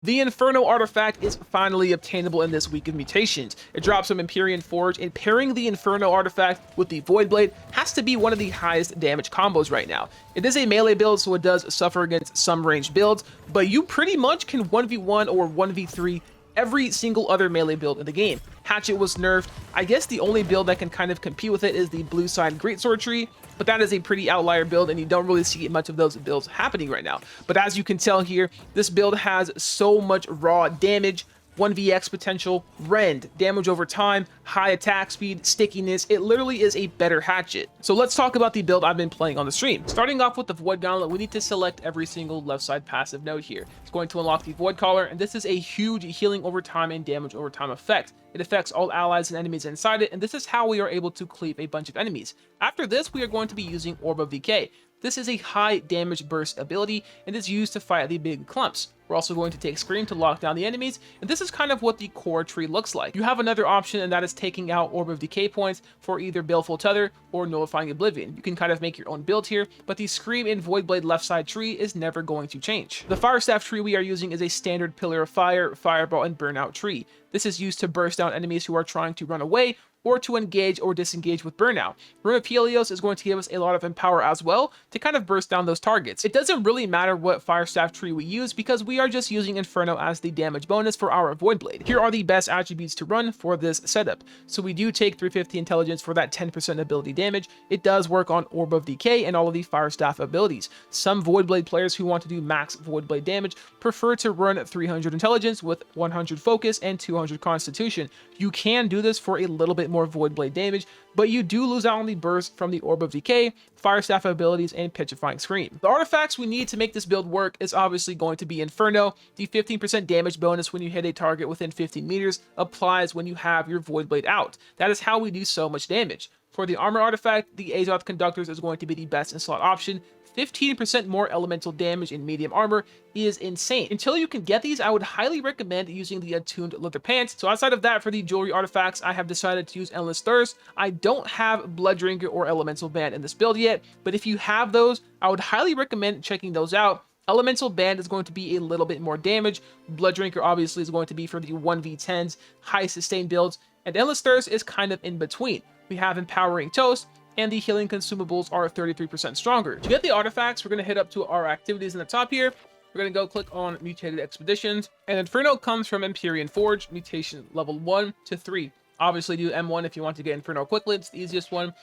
The Inferno artifact is finally obtainable in this week of mutations. It drops from Empyrean Forge, and pairing the Inferno artifact with the Void Blade has to be one of the highest damage combos right now. It is a melee build, so it does suffer against some ranged builds, but you pretty much can 1v1 or 1v3 every single other melee build in the game. Hatchet was nerfed. I guess the only build that can kind of compete with it is the blue side Greatsword tree, but that is a pretty outlier build and you don't really see much of those builds happening right now. But as you can tell here, this build has so much raw damage, 1vx potential, rend, damage over time, high attack speed, stickiness. It literally is a better hatchet. So let's talk about the build I've been playing on the stream. Starting off with the Void Gauntlet, we need to select every single left side passive node here. It's going to unlock the Void Collar, and this is a huge healing over time and damage over time effect. It affects all allies and enemies inside it, and this is how we are able to cleave a bunch of enemies. After this, we are going to be using Orb of Decay. This is a high damage burst ability and is used to fight the big clumps. We're also going to take Scream to lock down the enemies, and this is kind of what the core tree looks like. You have another option, and that is taking out Orb of Decay points for either Baleful Tether or Nullifying Oblivion. You can kind of make your own build here, but the Scream and Voidblade left side tree is never going to change. The Fire Staff tree we are using is a standard Pillar of Fire, Fireball, and Burnout tree. This is used to burst down enemies who are trying to run away or to engage or disengage with Burnout. Rune of Helios is going to give us a lot of Empower as well to kind of burst down those targets. It doesn't really matter what Fire Staff tree we use because we are just using Inferno as the damage bonus for our Void Blade. Here are the best attributes to run for this setup. So we do take 350 intelligence for that 10% ability damage. It does work on Orb of Decay and all of the Fire Staff abilities. Some Void Blade players who want to do max Void Blade damage prefer to run 300 intelligence with 100 focus and 200 constitution. You can do this for a little bit more Void Blade damage, but you do lose out on the burst from the Orb of Decay, Fire Staff abilities, and Petrifying Scream. The artifacts we need to make this build work is obviously going to be Inferno. The 15% damage bonus when you hit a target within 15 meters applies when you have your Void Blade out. That is how we do so much damage. For the armor artifact, the Azoth Conductors is going to be the best in slot option. 15% more elemental damage in medium armor is insane. Until you can get these, I would highly recommend using the attuned leather pants. So outside of that, for the jewelry artifacts, I have decided to use Endless Thirst. I don't have Blood Drinker or Elemental Band in this build yet, but if you have those, I would highly recommend checking those out. Elemental Band is going to be a little bit more damage. Blood Drinker obviously is going to be for the 1v10s, high sustain builds, and Endless Thirst is kind of in between. We have Empowering Toast, and the healing consumables are 33% stronger. To get the artifacts, we're going to hit up to our activities in the top here. We're going to go click on Mutated Expeditions, and Inferno comes from Empyrean Forge, mutation level 1 to 3. Obviously do M1 if you want to get Inferno quickly, it's the easiest one.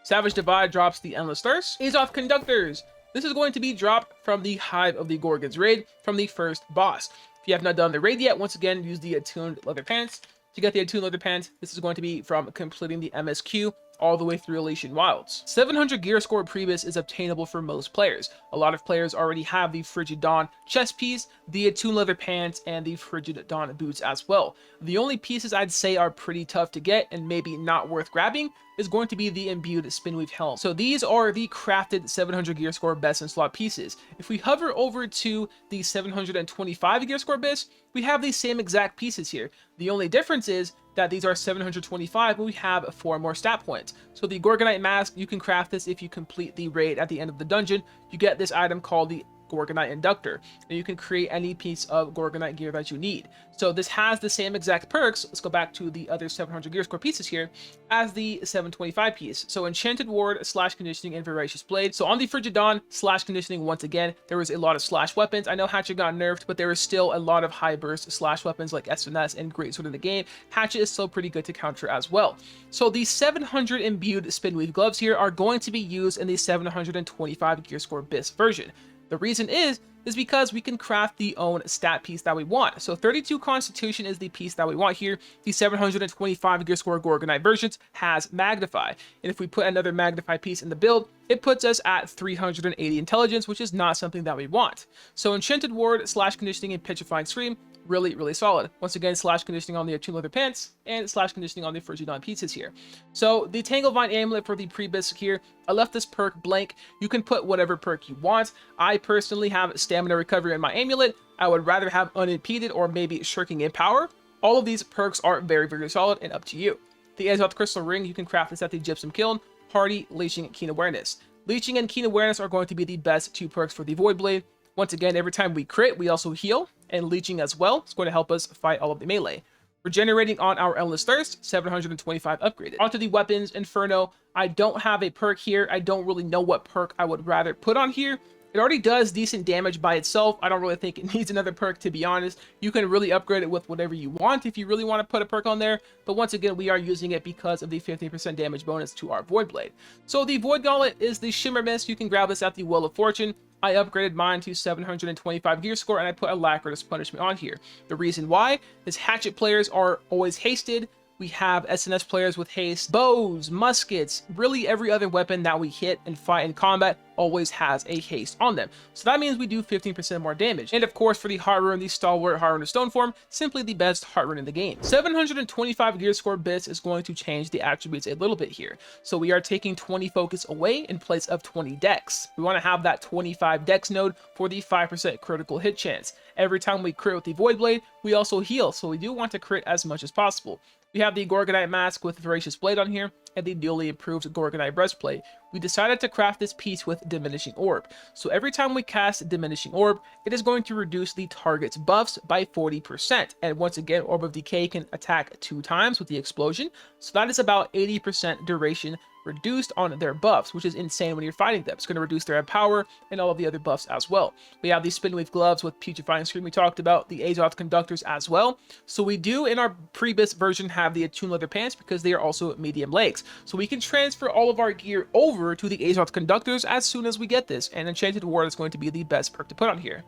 Savage Divide drops the Endless Thirst. Azoth Conductors. This is going to be dropped from the Hive of the Gorgons raid from the first boss. If you have not done the raid yet, once again, use the Attuned Leather Pants. To get the Attuned Leather Pants, this is going to be from completing the MSQ all the way through Elysian Wilds. 700 gear score PRE-BIS is obtainable for most players. A lot of players already have the Frigid Dawn chest piece, the Attuned Leather Pants, and the Frigid Dawn boots as well. The only pieces I'd say are pretty tough to get and maybe not worth grabbing is going to be the Imbued Spinweave Helm. So these are the crafted 700 gear score best in slot pieces. If we hover over to the 725 gear score BIS, we have the same exact pieces here. The only difference is that these are 725, but we have 4 more stat points. So the Gorgonite Mask, you can craft this if you complete the raid at the end of the dungeon. You get this item called the Gorgonite Inductor, and you can create any piece of Gorgonite gear that you need. So this has the same exact perks, let's go back to the other 700 gear score pieces here, as the 725 piece. So Enchanted Ward, Slash Conditioning, and Voracious Blade. So on the Frigid Dawn, Slash Conditioning, once again, there was a lot of slash weapons. I know Hatchet got nerfed, but there is still a lot of high burst slash weapons like SNS and Greatsword in the game. Hatchet is still pretty good to counter as well. So the 700 Imbued Spinweave Gloves here are going to be used in the 725 gear score BIS version. The reason is because we can craft the own stat piece that we want. So 32 Constitution is the piece that we want here. The 725 gear score Gorgonite versions has Magnify. And if we put another Magnify piece in the build, it puts us at 380 intelligence, which is not something that we want. So Enchanted Ward, Slash Conditioning, and Petrifying Scream, really solid. Once again, Slash Conditioning on the Attuned Leather Pants and Slash Conditioning on the Frigid Dawn pieces here. So the Tanglevine Amulet for the PRE-BIS here, I left this perk blank. You can put whatever perk you want. I personally have Stamina Recovery in my amulet. I would rather have Unimpeded or maybe Shirking in Power. All of these perks are very solid and up to you. The Azoth Crystal Ring, you can craft this at the Gypsum Kiln. Hardy, Leeching, and Keen Awareness. Leeching and Keen Awareness are going to be the best 2 perks for the Void Blade. Once again, every time we crit, we also heal, and leeching as well. It's going to help us fight all of the melee. Regenerating on our Endless Thirst, 725 upgraded. Onto the weapons, Inferno. I don't have a perk here. I don't really know what perk I would rather put on here. It already does decent damage by itself. I don't really think it needs another perk, to be honest. You can really upgrade it with whatever you want if you really want to put a perk on there. But once again, we are using it because of the 15% damage bonus to our Void Blade. So the Void Gauntlet is the Shimmer Mist. You can grab this at the Well of Fortune. I upgraded mine to 725 gear score, and I put Alacritus Punishment on here. The reason why is Hatchet players are always hasted. We have SNS players with haste. Bows, muskets, really every other weapon that we hit and fight in combat always has a haste on them. So that means we do 15% more damage. And of course, for the Heart Rune, the Stalwart Heart Rune of Stone form, simply the best Heart Rune in the game. 725 gear score bits is going to change the attributes a little bit here. So we are taking 20 focus away in place of 20 dex. We want to have that 25 dex node for the 5% critical hit chance. Every time we crit with the Void Blade, we also heal. So we do want to crit as much as possible. We have the Gorgonite Mask with Voracious Blade on here, and the newly improved Gorgonite Breastplate. We decided to craft this piece with Diminishing Orb. So every time we cast Diminishing Orb, it is going to reduce the target's buffs by 40%. And once again, Orb of Decay can attack 2 times with the explosion. So that is about 80% duration reduced on their buffs, which is insane when you're fighting them. It's going to reduce their power and all of the other buffs as well. We have the Spinweave Gloves with Putrefying Scream we talked about, the Azoth Conductors as well. So we do, in our pre-bis version, have the Attuned Leather Pants because they are also medium legs. So we can transfer all of our gear over to the Azoth Conductors as soon as we get this, and Enchanted Ward is going to be the best perk to put on here.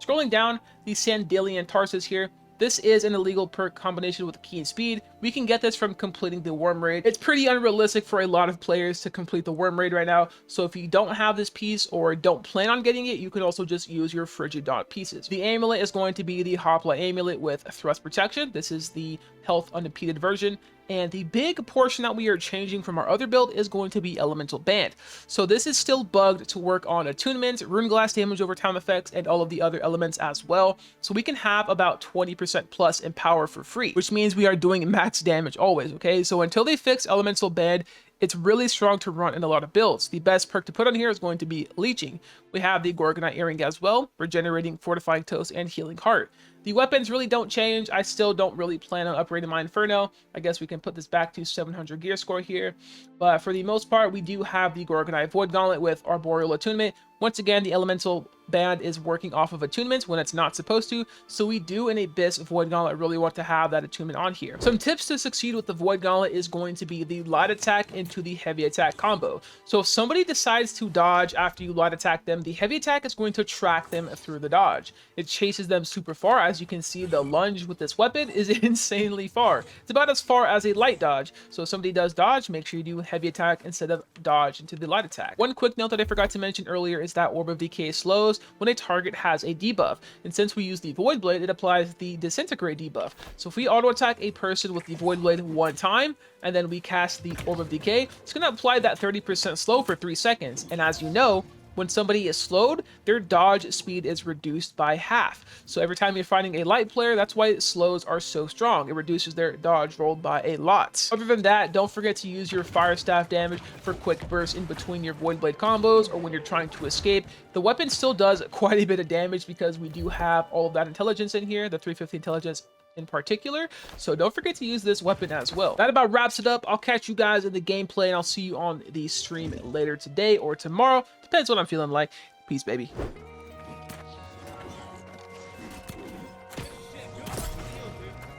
Scrolling down, the Sandalian Tarsus here. This is an illegal perk combination with Keen Speed. We can get this from completing the Worm Raid. It's pretty unrealistic for a lot of players to complete the Worm Raid right now, so if you don't have this piece or don't plan on getting it, you can also just use your Frigid Dawn pieces. The amulet is going to be the Hoplite Amulet with Thrust Protection. This is the health unimpeded version. And the big portion that we are changing from our other build is going to be Elemental Band. So this is still bugged to work on attunements, rune glass damage over time effects, and all of the other elements as well. So we can have about 20% plus in power for free, which means we are doing max damage always, okay? So until they fix Elemental Band, it's really strong to run in a lot of builds. The best perk to put on here is going to be Leeching. We have the Gorgonite Earring as well, regenerating Fortifying Toast and Healing Heart. The weapons really don't change. I still don't really plan on upgrading my Inferno. I guess we can put this back to 700 gear score here. But for the most part, we do have the Gorgonite Void Gauntlet with Arboreal Attunement. Once again, the Elemental Band is working off of attunements when it's not supposed to. So we do in a BIS Void Gauntlet really want to have that attunement on here. Some tips to succeed with the Void Gauntlet is going to be the light attack into the heavy attack combo. So if somebody decides to dodge after you light attack them, the heavy attack is going to track them through the dodge. It chases them super far. As you can see, the lunge with this weapon is insanely far. It's about as far as a light dodge. So if somebody does dodge, make sure you do heavy attack instead of dodge into the light attack. One quick note that I forgot to mention earlier is that Orb of Decay slows when a target has a debuff. And since we use the Void Blade, it applies the Disintegrate debuff. So if we auto attack a person with the Void Blade one time, and then we cast the Orb of Decay, it's going to apply that 30% slow for 3 seconds. And as you know, when somebody is slowed, their dodge speed is reduced by half. So every time you're fighting a light player, that's why slows are so strong. It reduces their dodge rolled by a lot. Other than that, don't forget to use your Fire Staff damage for quick bursts in between your Void Blade combos or when you're trying to escape. The weapon still does quite a bit of damage because we do have all of that intelligence in here, the 350 intelligence in particular, so don't forget to use this weapon as well. That about wraps it up. I'll catch you guys in the gameplay, and I'll see you on the stream later today or tomorrow. Depends what I'm feeling like. Peace, baby.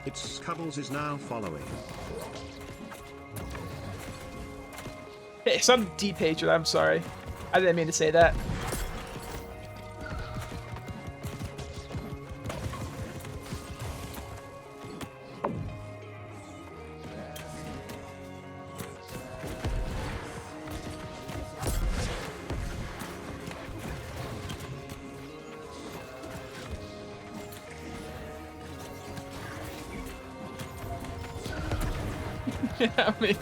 It's Cuddles is now following. Hey, some deep hatred. I'm sorry. I didn't mean to say that. Yeah, I mean,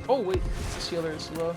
oh wait, the sealer is low.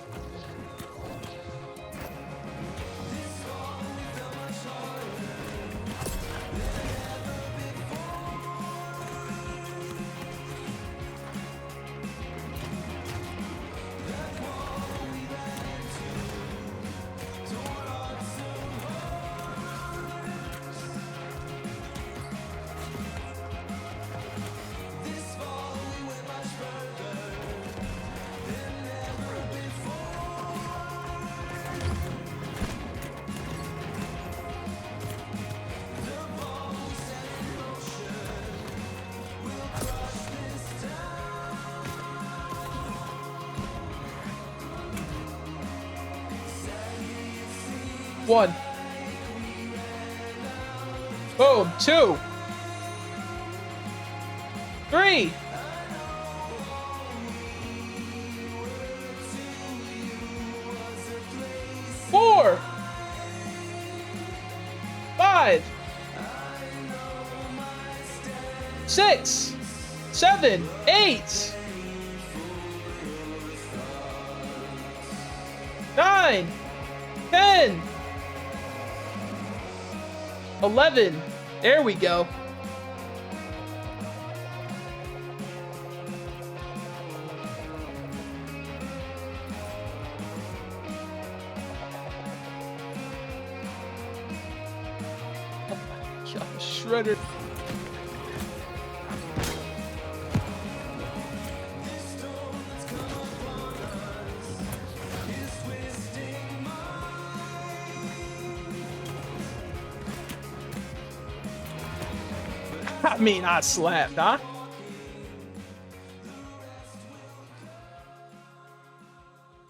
1. Boom. 2. 3. 4. 5. 6. 7. 8. 9. 10. 11. There we go. Oh my God, Shredder. I mean, I slapped, huh?